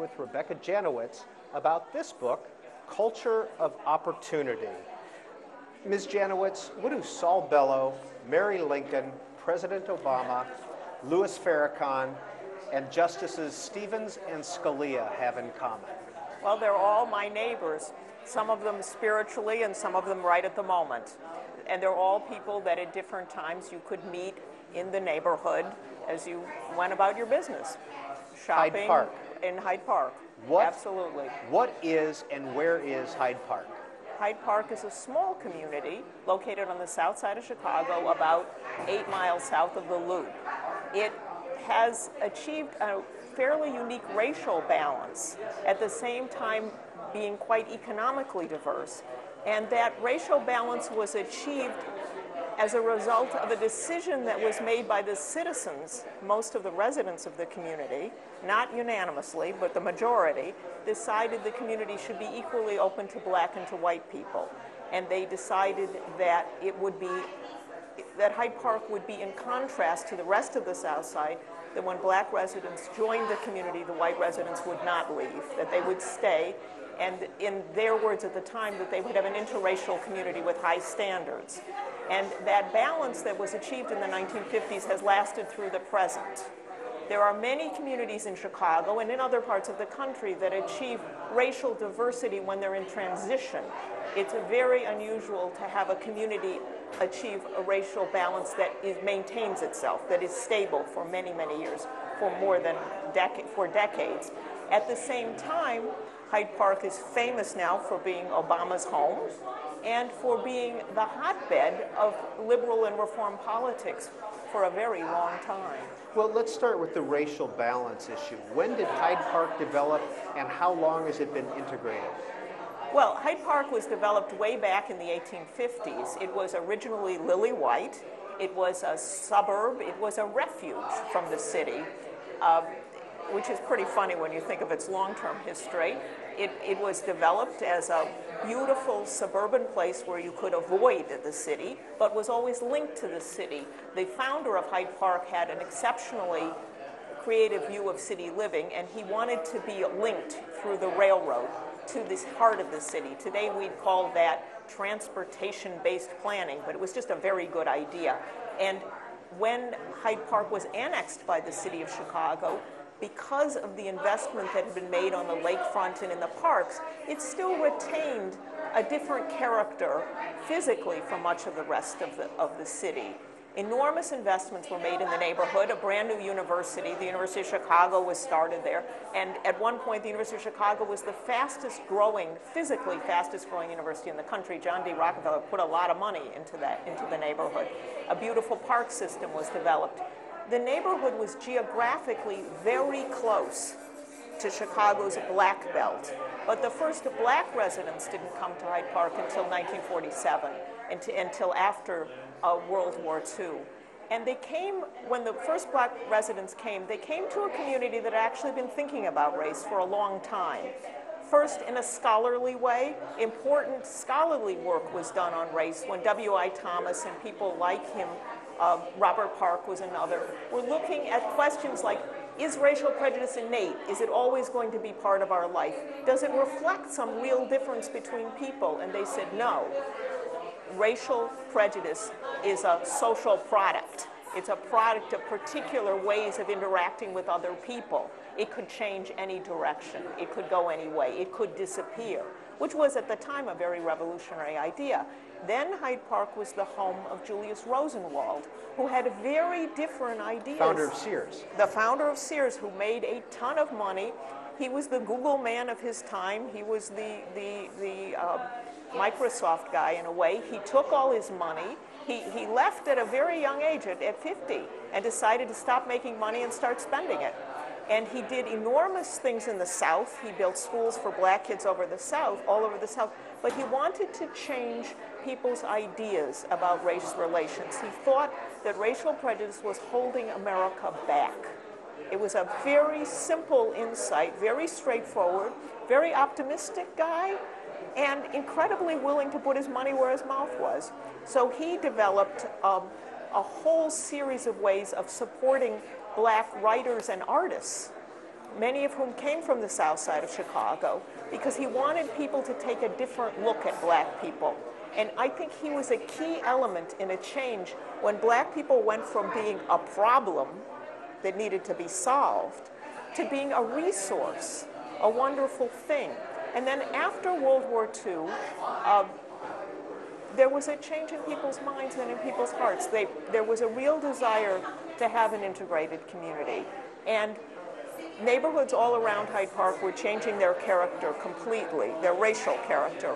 with Rebecca Janowitz about this book, Culture of Opportunity. Ms. Janowitz, what do Saul Bellow, Mary Lincoln, President Obama, Louis Farrakhan, and Justices Stevens and Scalia have in common? Well, they're all my neighbors, some of them spiritually and some of them right at the moment. And they're all people that at different times you could meet in the neighborhood as you went about your business. Shopping Hyde Park. In Hyde Park. Absolutely. What is and where is Hyde Park? Hyde Park is a small community located on the south side of Chicago, about 8 miles south of the Loop. It has achieved a fairly unique racial balance, at the same time being quite economically diverse. And that racial balance was achieved as a result of a decision that was made by the citizens, most of the residents of the community, not unanimously, but the majority, decided the community should be equally open to black and to white people. And they decided that that Hyde Park would be in contrast to the rest of the South Side, that when black residents joined the community, the white residents would not leave, that they would stay, and in their words at the time, that they would have an interracial community with high standards. And that balance that was achieved in the 1950s has lasted through the present. There are many communities in Chicago and in other parts of the country that achieve racial diversity when they're in transition. It's very unusual to have a community achieve a racial balance that maintains itself, that is stable for many, many years, for more than decades. At the same time, Hyde Park is famous now for being Obama's home and for being the hotbed of liberal and reform politics for a very long time. Well, let's start with the racial balance issue. When did Hyde Park develop, and how long has it been integrated? Well, Hyde Park was developed way back in the 1850s. It was originally lily white. It was a suburb. It was a refuge from the city, which is pretty funny when you think of its long-term history. It was developed as a beautiful suburban place where you could avoid the city, but was always linked to the city. The founder of Hyde Park had an exceptionally creative view of city living, and he wanted to be linked through the railroad to this heart of the city. Today we'd call that transportation-based planning, but it was just a very good idea. And when Hyde Park was annexed by the city of Chicago, because of the investment that had been made on the lakefront and in the parks, it still retained a different character physically from much of the rest of the city. Enormous investments were made in the neighborhood. A brand new university, the University of Chicago, was started there. And at one point, the University of Chicago was the physically fastest growing university in the country. John D. Rockefeller put a lot of money into the neighborhood. A beautiful park system was developed. The neighborhood was geographically very close to Chicago's Black Belt, but the first black residents didn't come to Hyde Park until 1947, until after World War II. And they came, when the first black residents came, they came to a community that had actually been thinking about race for a long time. First, in a scholarly way, important scholarly work was done on race when W.I. Thomas and people like him, Robert Park was another, were looking at questions like, is racial prejudice innate? Is it always going to be part of our life? Does it reflect some real difference between people? And they said no. Racial prejudice is a social product. It's a product of particular ways of interacting with other people. It could change any direction. It could go any way. It could disappear, which was at the time a very revolutionary idea. Then Hyde Park was the home of Julius Rosenwald, who had very different ideas. Founder of Sears. The founder of Sears, who made a ton of money. He was the Google man of his time. He was the Microsoft guy in a way. He took all his money. He left at a very young age, at 50, and decided to stop making money and start spending it. And he did enormous things in the South. He built schools for black kids all over the South, but he wanted to change people's ideas about race relations. He thought that racial prejudice was holding America back. It was a very simple insight, very straightforward, very optimistic guy, and incredibly willing to put his money where his mouth was. So he developed a whole series of ways of supporting black writers and artists many of whom came from the south side of Chicago, because he wanted people to take a different look at black people. And I think he was a key element in a change when black people went from being a problem that needed to be solved to being a resource, a wonderful thing. And then after World War II, there was a change in people's minds and in people's hearts. There was a real desire to have an integrated community. And neighborhoods all around Hyde Park were changing their character completely, their racial character,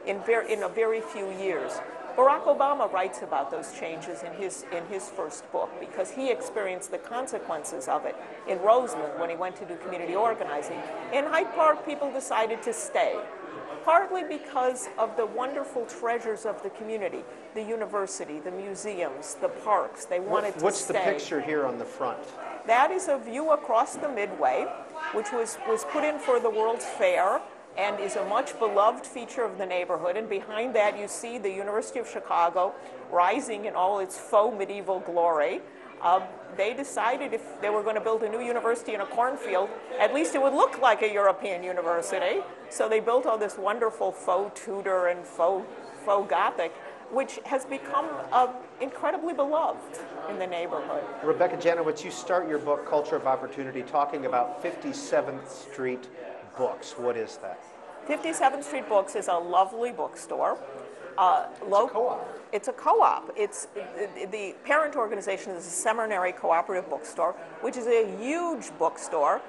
in a very few years. Barack Obama writes about those changes in his first book because he experienced the consequences of it in Roseland when he went to do community organizing. In Hyde Park, people decided to stay, partly because of the wonderful treasures of the community, the university, the museums, the parks. They wanted to stay. What's the picture here on the front? That is a view across the Midway, which was put in for the World's Fair and is a much beloved feature of the neighborhood. And behind that, you see the University of Chicago rising in all its faux medieval glory. They decided if they were going to build a new university in a cornfield, at least it would look like a European university. So they built all this wonderful faux Tudor and faux Gothic, which has become incredibly beloved in the neighborhood. Rebecca Janowitz, you start your book, Culture of Opportunity, talking about 57th Street Books. What is that? 57th Street Books is a lovely bookstore. It's a co-op. It's a co-op. It's the parent organization is the Seminary Cooperative Bookstore, which is a huge bookstore,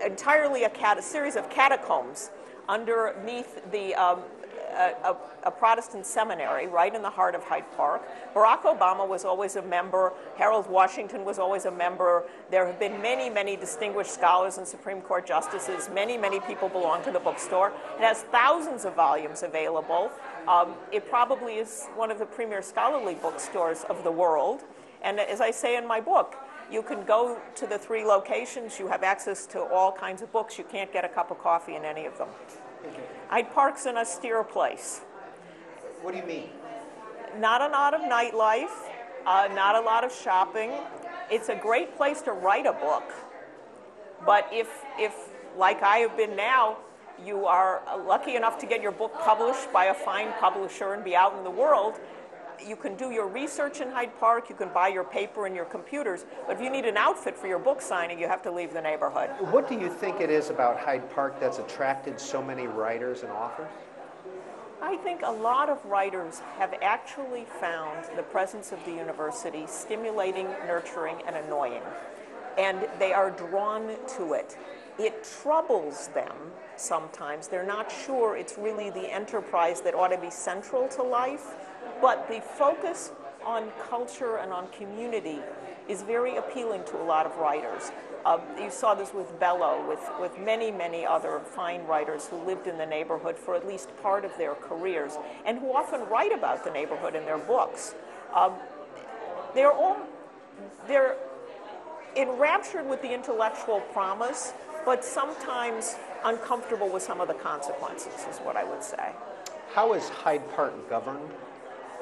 entirely a series of catacombs underneath a Protestant seminary right in the heart of Hyde Park. Barack Obama was always a member. Harold Washington was always a member. There have been many, many distinguished scholars and Supreme Court justices. Many, many people belong to the bookstore. It has thousands of volumes available. It probably is one of the premier scholarly bookstores of the world. And as I say in my book, you can go to the 3 locations. You have access to all kinds of books. You can't get a cup of coffee in any of them. Hyde Park's an austere place. What do you mean? Not a lot of nightlife, not a lot of shopping. It's a great place to write a book. But if like I have been now, you are lucky enough to get your book published by a fine publisher and be out in the world, you can do your research in Hyde Park, you can buy your paper and your computers, but if you need an outfit for your book signing, you have to leave the neighborhood. What do you think it is about Hyde Park that's attracted so many writers and authors? I think a lot of writers have actually found the presence of the university stimulating, nurturing, and annoying, and they are drawn to it. It troubles them sometimes. They're not sure it's really the enterprise that ought to be central to life. But the focus on culture and on community is very appealing to a lot of writers. You saw this with Bellow, with many, many other fine writers who lived in the neighborhood for at least part of their careers and who often write about the neighborhood in their books. They're enraptured with the intellectual promise, but sometimes uncomfortable with some of the consequences, is what I would say. How is Hyde Park governed?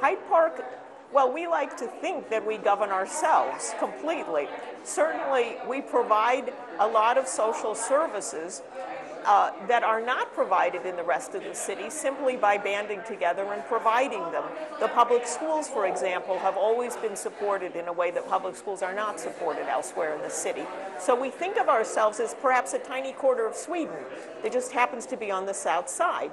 Hyde Park, well, we like to think that we govern ourselves completely. Certainly, we provide a lot of social services that are not provided in the rest of the city simply by banding together and providing them. The public schools, for example, have always been supported in a way that public schools are not supported elsewhere in the city. So we think of ourselves as perhaps a tiny quarter of Sweden that just happens to be on the south side.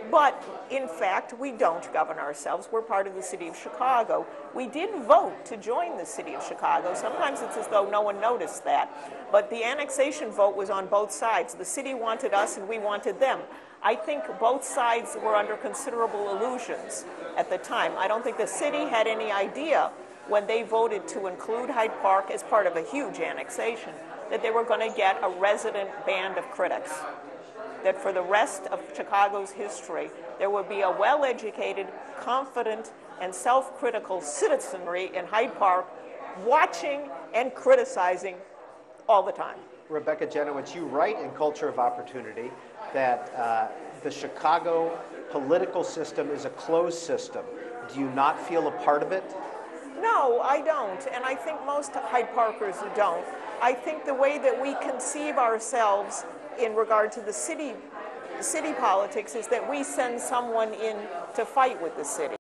But, in fact, we don't govern ourselves. We're part of the city of Chicago. We did vote to join the city of Chicago. Sometimes it's as though no one noticed that. But the annexation vote was on both sides. The city wanted us and we wanted them. I think both sides were under considerable illusions at the time. I don't think the city had any idea when they voted to include Hyde Park as part of a huge annexation that they were going to get a resident band of critics. That for the rest of Chicago's history, there would be a well-educated, confident, and self-critical citizenry in Hyde Park watching and criticizing all the time. Rebecca Janowitz, you write in Culture of Opportunity that the Chicago political system is a closed system. Do you not feel a part of it? No, I don't, and I think most Hyde Parkers don't. I think the way that we conceive ourselves in regard to the city politics is that we send someone in to fight with the city.